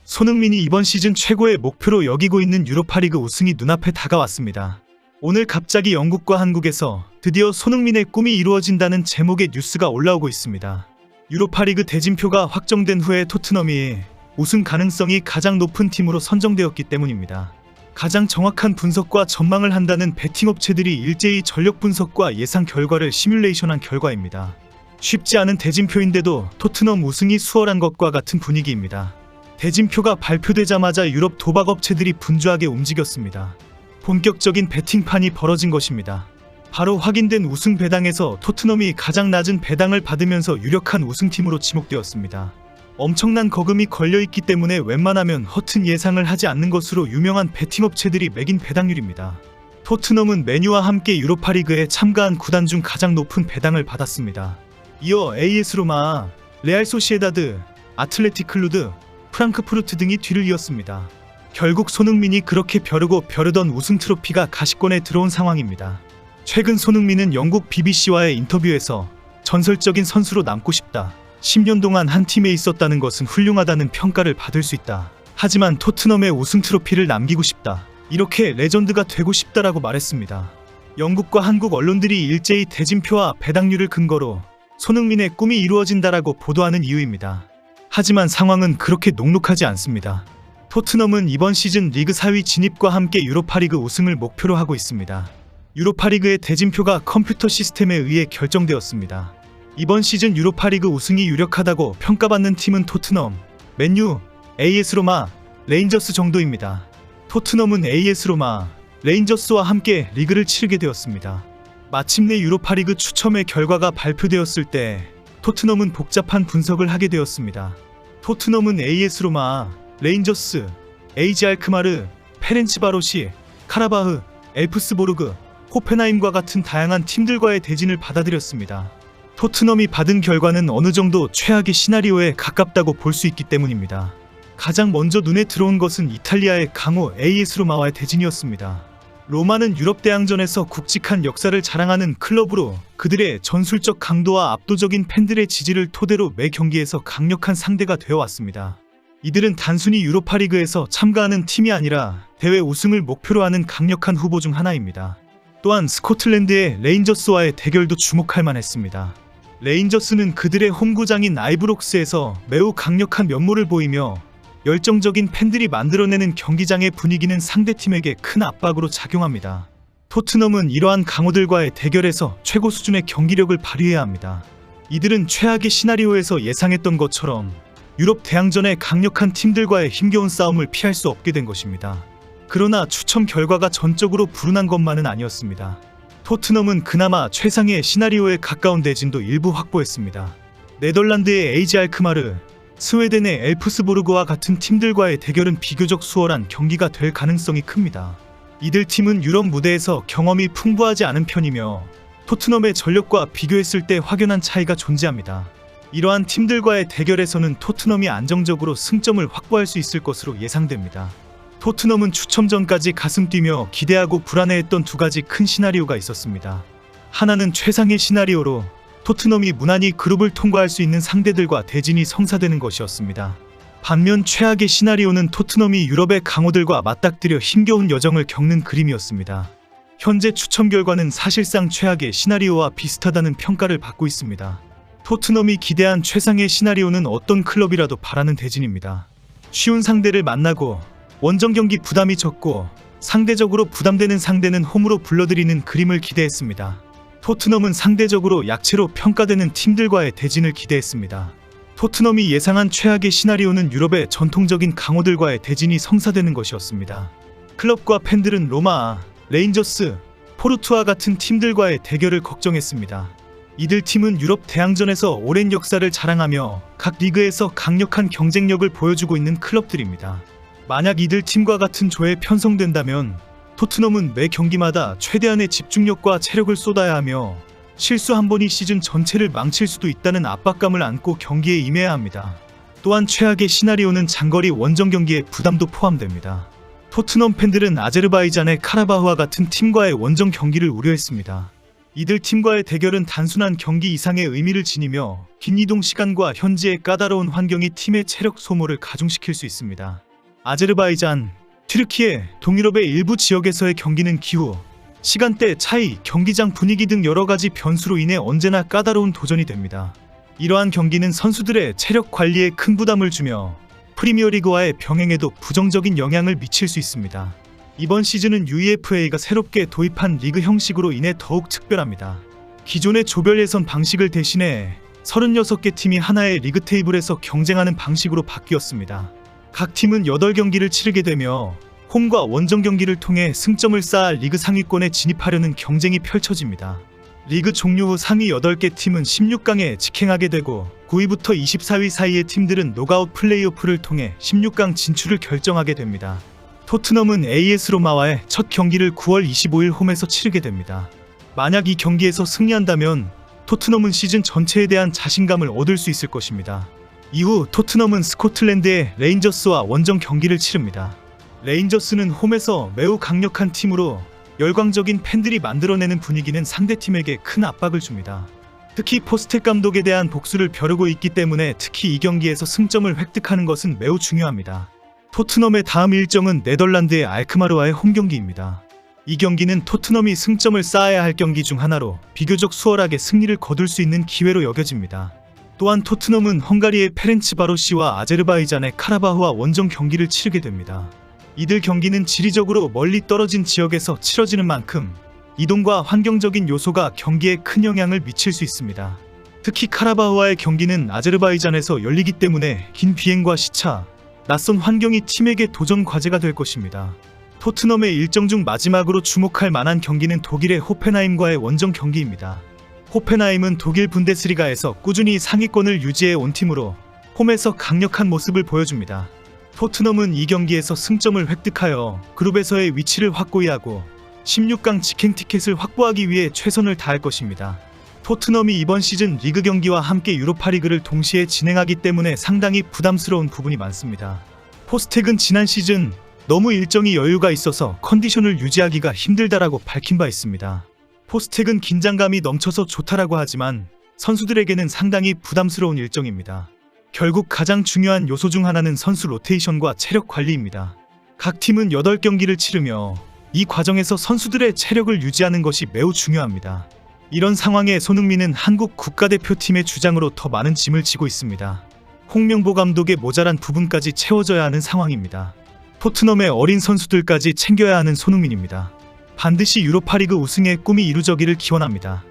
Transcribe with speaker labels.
Speaker 1: 손흥민이 이번 시즌 최고의 목표로 여기고 있는 유로파리그 우승이 눈앞에 다가왔습니다. 오늘 갑자기 영국과 한국에서 드디어 손흥민의 꿈이 이루어진다는 제목의 뉴스가 올라오고 있습니다. 유로파리그 대진표가 확정된 후에 토트넘이 우승 가능성이 가장 높은 팀으로 선정되었기 때문입니다. 가장 정확한 분석과 전망을 한다는 베팅 업체들이 일제히 전력 분석과 예상 결과를 시뮬레이션한 결과입니다. 쉽지 않은 대진표인데도 토트넘 우승이 수월한 것과 같은 분위기입니다. 대진표가 발표되자마자 유럽 도박 업체들이 분주하게 움직였습니다. 본격적인 베팅판이 벌어진 것입니다. 바로 확인된 우승 배당에서 토트넘이 가장 낮은 배당을 받으면서 유력한 우승팀으로 지목되었습니다. 엄청난 거금이 걸려있기 때문에 웬만하면 허튼 예상을 하지 않는 것으로 유명한 베팅 업체들이 매긴 배당률입니다. 토트넘은 맨유와 함께 유로파리그에 참가한 구단 중 가장 높은 배당을 받았습니다. 이어 AS 로마, 레알 소시에다드, 아틀레틱 클루드, 프랑크푸르트 등이 뒤를 이었습니다. 결국 손흥민이 그렇게 벼르고 벼르던 우승 트로피가 가시권에 들어온 상황입니다. 최근 손흥민은 영국 BBC와의 인터뷰에서 전설적인 선수로 남고 싶다. 10년 동안 한 팀에 있었다는 것은 훌륭하다는 평가를 받을 수 있다. 하지만 토트넘에 우승 트로피를 남기고 싶다. 이렇게 레전드가 되고 싶다라고 말했습니다. 영국과 한국 언론들이 일제히 대진표와 배당률을 근거로 손흥민의 꿈이 이루어진다라고 보도하는 이유입니다. 하지만 상황은 그렇게 녹록하지 않습니다. 토트넘은 이번 시즌 리그 4위 진입과 함께 유로파리그 우승을 목표로 하고 있습니다. 유로파리그의 대진표가 컴퓨터 시스템에 의해 결정되었습니다. 이번 시즌 유로파리그 우승이 유력하다고 평가받는 팀은 토트넘, 맨유, AS 로마, 레인저스 정도입니다. 토트넘은 AS 로마, 레인저스와 함께 리그를 치르게 되었습니다. 마침내 유로파리그 추첨의 결과가 발표되었을 때 토트넘은 복잡한 분석을 하게 되었습니다. 토트넘은 AS 로마, 레인저스, AZ 알크마르, 페렌치바로시, 카라바흐, 엘프스보르그, 호펜하임과 같은 다양한 팀들과의 대진을 받아들였습니다. 토트넘이 받은 결과는 어느 정도 최악의 시나리오에 가깝다고 볼 수 있기 때문입니다. 가장 먼저 눈에 들어온 것은 이탈리아의 강호 AS 로마와의 대진이었습니다. 로마는 유럽 대항전에서 굵직한 역사를 자랑하는 클럽으로 그들의 전술적 강도와 압도적인 팬들의 지지를 토대로 매 경기에서 강력한 상대가 되어왔습니다. 이들은 단순히 유로파리그에서 참가하는 팀이 아니라 대회 우승을 목표로 하는 강력한 후보 중 하나입니다. 또한 스코틀랜드의 레인저스와의 대결도 주목할 만했습니다. 레인저스는 그들의 홈구장인 아이브록스에서 매우 강력한 면모를 보이며 열정적인 팬들이 만들어내는 경기장의 분위기는 상대팀에게 큰 압박으로 작용합니다. 토트넘은 이러한 강호들과의 대결에서 최고 수준의 경기력을 발휘해야 합니다. 이들은 최악의 시나리오에서 예상했던 것처럼 유럽 대항전의 강력한 팀들과의 힘겨운 싸움을 피할 수 없게 된 것입니다. 그러나 추첨 결과가 전적으로 불운한 것만은 아니었습니다. 토트넘은 그나마 최상의 시나리오에 가까운 대진도 일부 확보했습니다. 네덜란드의 AZ 알크마르, 스웨덴의 엘프스보르그와 같은 팀들과의 대결은 비교적 수월한 경기가 될 가능성이 큽니다. 이들 팀은 유럽 무대에서 경험이 풍부하지 않은 편이며 토트넘의 전력과 비교했을 때 확연한 차이가 존재합니다. 이러한 팀들과의 대결에서는 토트넘이 안정적으로 승점을 확보할 수 있을 것으로 예상됩니다. 토트넘은 추첨 전까지 가슴 뛰며 기대하고 불안해했던 두 가지 큰 시나리오가 있었습니다. 하나는 최상의 시나리오로 토트넘이 무난히 그룹을 통과할 수 있는 상대들과 대진이 성사되는 것이었습니다. 반면 최악의 시나리오는 토트넘이 유럽의 강호들과 맞닥뜨려 힘겨운 여정을 겪는 그림이었습니다. 현재 추첨 결과는 사실상 최악의 시나리오와 비슷하다는 평가를 받고 있습니다. 토트넘이 기대한 최상의 시나리오는 어떤 클럽이라도 바라는 대진입니다. 쉬운 상대를 만나고 원정 경기 부담이 적고 상대적으로 부담되는 상대는 홈으로 불러들이는 그림을 기대했습니다. 토트넘은 상대적으로 약체로 평가되는 팀들과의 대진을 기대했습니다. 토트넘이 예상한 최악의 시나리오는 유럽의 전통적인 강호들과의 대진이 성사되는 것이었습니다. 클럽과 팬들은 로마, 레인저스, 포르투와 같은 팀들과의 대결을 걱정했습니다. 이들 팀은 유럽 대항전에서 오랜 역사를 자랑하며 각 리그에서 강력한 경쟁력을 보여주고 있는 클럽들입니다. 만약 이들 팀과 같은 조에 편성된다면 토트넘은 매 경기마다 최대한의 집중력과 체력을 쏟아야 하며 실수 한 번이 시즌 전체를 망칠 수도 있다는 압박감을 안고 경기에 임해야 합니다. 또한 최악의 시나리오는 장거리 원정 경기의 부담도 포함됩니다. 토트넘 팬들은 아제르바이잔의 카라바흐와 같은 팀과의 원정 경기를 우려했습니다. 이들 팀과의 대결은 단순한 경기 이상의 의미를 지니며 긴 이동 시간과 현지의 까다로운 환경이 팀의 체력 소모를 가중시킬 수 있습니다. 아제르바이잔, 튀르키예, 동유럽의 일부 지역에서의 경기는 기후, 시간대 차이, 경기장 분위기 등 여러 가지 변수로 인해 언제나 까다로운 도전이 됩니다. 이러한 경기는 선수들의 체력 관리에 큰 부담을 주며 프리미어리그와의 병행에도 부정적인 영향을 미칠 수 있습니다. 이번 시즌은 UEFA가 새롭게 도입한 리그 형식으로 인해 더욱 특별합니다. 기존의 조별 예선 방식을 대신해 36개 팀이 하나의 리그 테이블에서 경쟁하는 방식으로 바뀌었습니다. 각 팀은 8경기를 치르게 되며 홈과 원정 경기를 통해 승점을 쌓아 리그 상위권에 진입하려는 경쟁이 펼쳐집니다. 리그 종료 후 상위 8개 팀은 16강에 직행하게 되고 9위부터 24위 사이의 팀들은 노가웃 플레이오프를 통해 16강 진출을 결정하게 됩니다. 토트넘은 AS 로마와의 첫 경기를 9월 25일 홈에서 치르게 됩니다. 만약 이 경기에서 승리한다면 토트넘은 시즌 전체에 대한 자신감을 얻을 수 있을 것입니다. 이후 토트넘은 스코틀랜드의 레인저스와 원정 경기를 치릅니다. 레인저스는 홈에서 매우 강력한 팀으로 열광적인 팬들이 만들어내는 분위기는 상대팀에게 큰 압박을 줍니다. 특히 포스텍 감독에 대한 복수를 벼르고 있기 때문에 특히 이 경기에서 승점을 획득하는 것은 매우 중요합니다. 토트넘의 다음 일정은 네덜란드의 알크마르와의 홈경기입니다. 이 경기는 토트넘이 승점을 쌓아야 할 경기 중 하나로 비교적 수월하게 승리를 거둘 수 있는 기회로 여겨집니다. 또한 토트넘은 헝가리의 페렌츠바로시와 아제르바이잔의 카라바흐와 원정 경기를 치르게 됩니다. 이들 경기는 지리적으로 멀리 떨어진 지역에서 치러지는 만큼 이동과 환경적인 요소가 경기에 큰 영향을 미칠 수 있습니다. 특히 카라바흐와의 경기는 아제르바이잔에서 열리기 때문에 긴 비행과 시차, 낯선 환경이 팀에게 도전 과제가 될 것입니다. 토트넘의 일정 중 마지막으로 주목할 만한 경기는 독일의 호펜하임과의 원정 경기입니다. 호펜하임은 독일 분데스리가에서 꾸준히 상위권을 유지해 온 팀으로 홈에서 강력한 모습을 보여줍니다. 토트넘은 이 경기에서 승점을 획득하여 그룹에서의 위치를 확고히 하고 16강 직행 티켓을 확보하기 위해 최선을 다할 것입니다. 토트넘이 이번 시즌 리그 경기와 함께 유로파리그를 동시에 진행하기 때문에 상당히 부담스러운 부분이 많습니다. 포스텍은 지난 시즌 너무 일정이 여유가 있어서 컨디션을 유지하기가 힘들다라고 밝힌 바 있습니다. 포스텍은 긴장감이 넘쳐서 좋다라고 하지만 선수들에게는 상당히 부담스러운 일정입니다. 결국 가장 중요한 요소 중 하나는 선수 로테이션과 체력 관리입니다. 각 팀은 8경기를 치르며 이 과정에서 선수들의 체력을 유지하는 것이 매우 중요합니다. 이런 상황에 손흥민은 한국 국가대표팀의 주장으로 더 많은 짐을 지고 있습니다. 홍명보 감독의 모자란 부분까지 채워져야 하는 상황입니다. 토트넘의 어린 선수들까지 챙겨야 하는 손흥민입니다. 반드시 유로파리그 우승의 꿈이 이루어지기를 기원합니다.